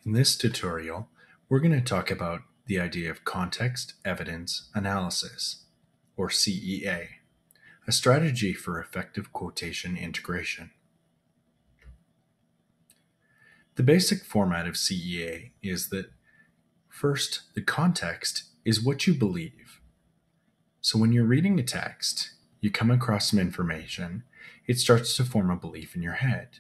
In this tutorial, we're going to talk about the idea of context evidence analysis, or CEA, a strategy for effective quotation integration. The basic format of CEA is that first, the context is what you believe. So when you're reading a text, you come across some information, it starts to form a belief in your head.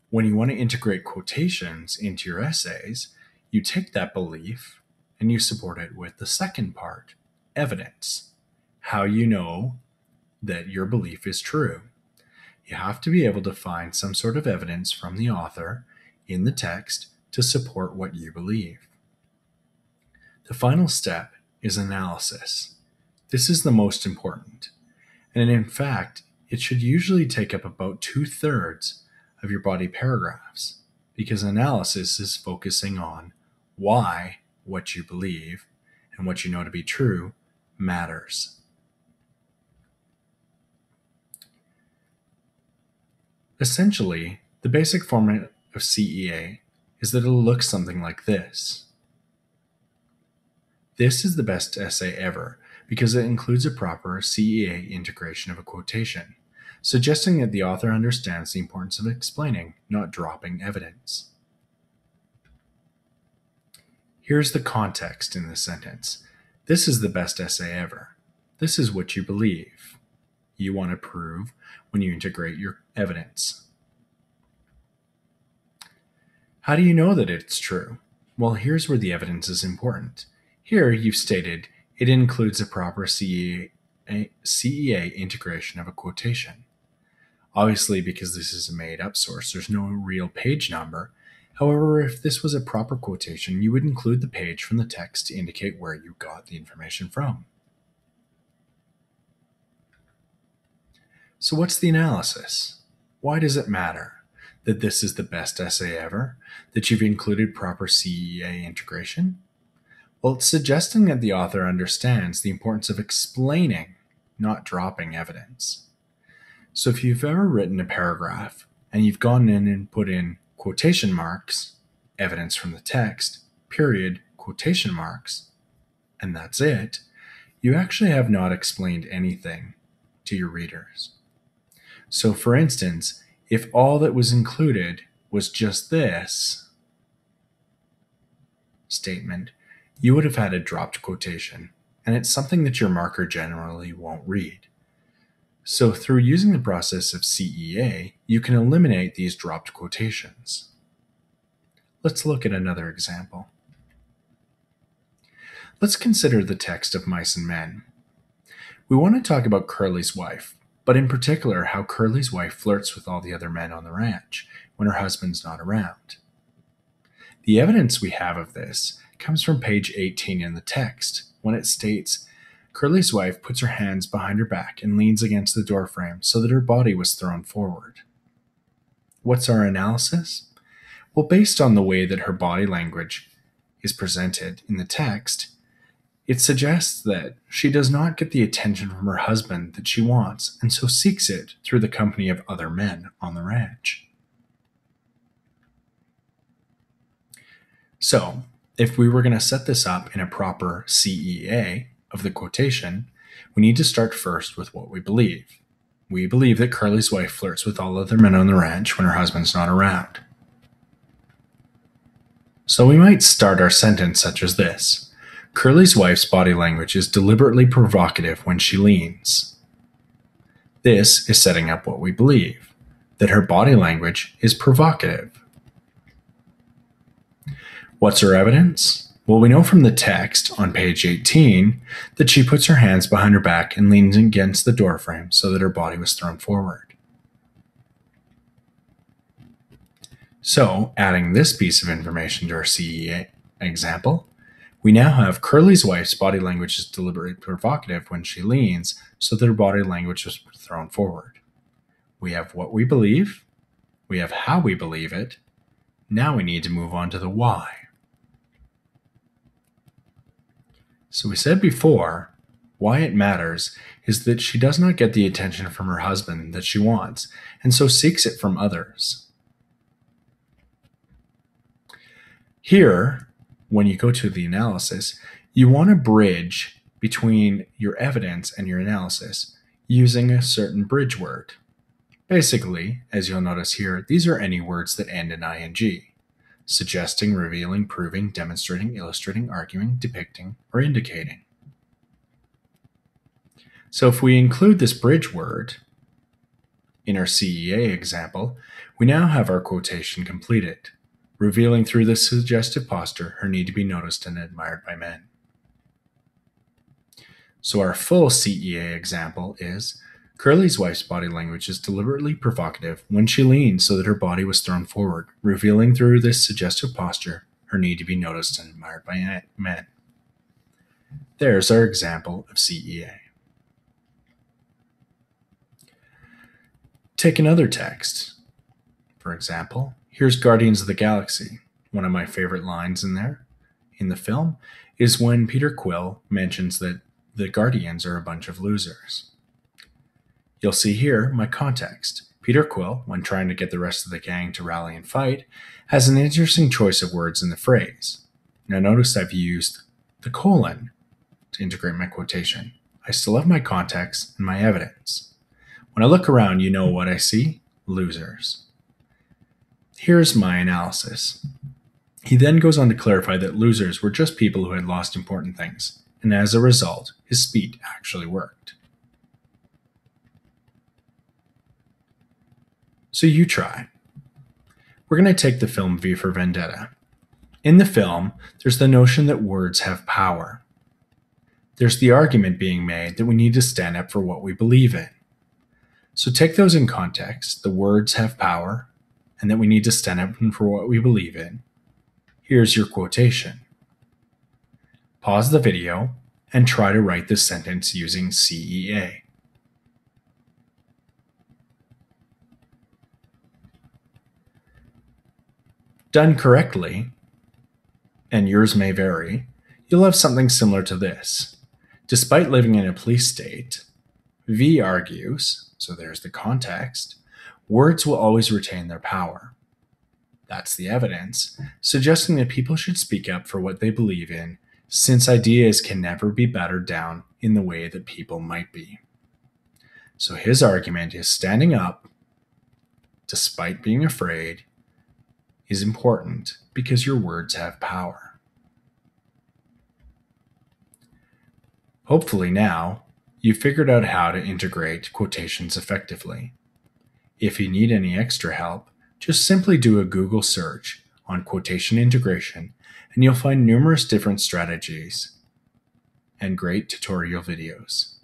When you want to integrate quotations into your essays, you take that belief and you support it with the second part, evidence, how you know that your belief is true. You have to be able to find some sort of evidence from the author in the text to support what you believe. The final step is analysis. This is the most important, and in fact, it should usually take up about 2/3 of your body paragraphs, because analysis is focusing on why what you believe and what you know to be true matters. Essentially, the basic format of CEA is that it'll look something like this. This is the best essay ever because it includes a proper CEA integration of a quotation, suggesting that the author understands the importance of explaining, not dropping evidence. Here's the context in this sentence. This is the best essay ever. This is what you believe. You want to prove when you integrate your evidence. How do you know that it's true? Well, here's where the evidence is important. Here you've stated it includes a proper CEA integration of a quotation. Obviously, because this is a made-up source, there's no real page number. However, if this was a proper quotation, you would include the page from the text to indicate where you got the information from. So what's the analysis? Why does it matter that this is the best essay ever, that you've included proper CEA integration? Well, it's suggesting that the author understands the importance of explaining, not dropping evidence. So if you've ever written a paragraph and you've gone in and put in quotation marks, evidence from the text, period, quotation marks, and that's it, you actually have not explained anything to your readers. So for instance, if all that was included was just this statement, you would have had a dropped quotation, and it's something that your marker generally won't read. So through using the process of CEA, you can eliminate these dropped quotations. Let's look at another example. Let's consider the text of Mice and Men. We want to talk about Curly's wife, but in particular how Curly's wife flirts with all the other men on the ranch when her husband's not around. The evidence we have of this comes from page 18 in the text, when it states, Curly's wife puts her hands behind her back and leans against the doorframe so that her body was thrown forward. What's our analysis? Well, based on the way that her body language is presented in the text, it suggests that she does not get the attention from her husband that she wants, and so seeks it through the company of other men on the ranch. So, if we were going to set this up in a proper CEA of the quotation, we need to start first with what we believe. We believe that Curly's wife flirts with all other men on the ranch when her husband's not around. So we might start our sentence such as this. Curly's wife's body language is deliberately provocative when she leans. This is setting up what we believe, that her body language is provocative. What's her evidence? Well, we know from the text on page 18 that she puts her hands behind her back and leans against the doorframe so that her body was thrown forward. So, adding this piece of information to our CEA example, we now have Curly's wife's body language is deliberately provocative when she leans so that her body language was thrown forward. We have what we believe, we have how we believe it, now we need to move on to the why. So we said before, why it matters is that she does not get the attention from her husband that she wants, and so seeks it from others. Here, when you go to the analysis, you want to bridge between your evidence and your analysis using a certain bridge word. Basically, as you'll notice here, these are any words that end in ing: suggesting, revealing, proving, demonstrating, illustrating, arguing, depicting, or indicating. So if we include this bridge word in our CEA example, we now have our quotation completed, revealing through this suggestive posture her need to be noticed and admired by men. So our full CEA example is, Curly's wife's body language is deliberately provocative when she leaned so that her body was thrown forward, revealing through this suggestive posture her need to be noticed and admired by men. There's our example of CEA. Take another text. For example, here's Guardians of the Galaxy. One of my favorite lines in the film, is when Peter Quill mentions that the Guardians are a bunch of losers. You'll see here my context. Peter Quill, when trying to get the rest of the gang to rally and fight, has an interesting choice of words in the phrase. Now notice I've used the colon to integrate my quotation. I still have my context and my evidence. When I look around, you know what I see? Losers. Here's my analysis. He then goes on to clarify that losers were just people who had lost important things, and as a result, his speed actually worked. So you try. We're going to take the film V for Vendetta. In the film, there's the notion that words have power. There's the argument being made that we need to stand up for what we believe in. So take those in context, the words have power, and that we need to stand up for what we believe in. Here's your quotation. Pause the video and try to write this sentence using CEA. Done correctly, and yours may vary, you'll have something similar to this. Despite living in a police state, V argues, so there's the context, words will always retain their power. That's the evidence, suggesting that people should speak up for what they believe in, since ideas can never be battered down in the way that people might be. So his argument is standing up, despite being afraid, is important because your words have power. Hopefully now, you've figured out how to integrate quotations effectively. If you need any extra help, just simply do a Google search on quotation integration and you'll find numerous different strategies and great tutorial videos.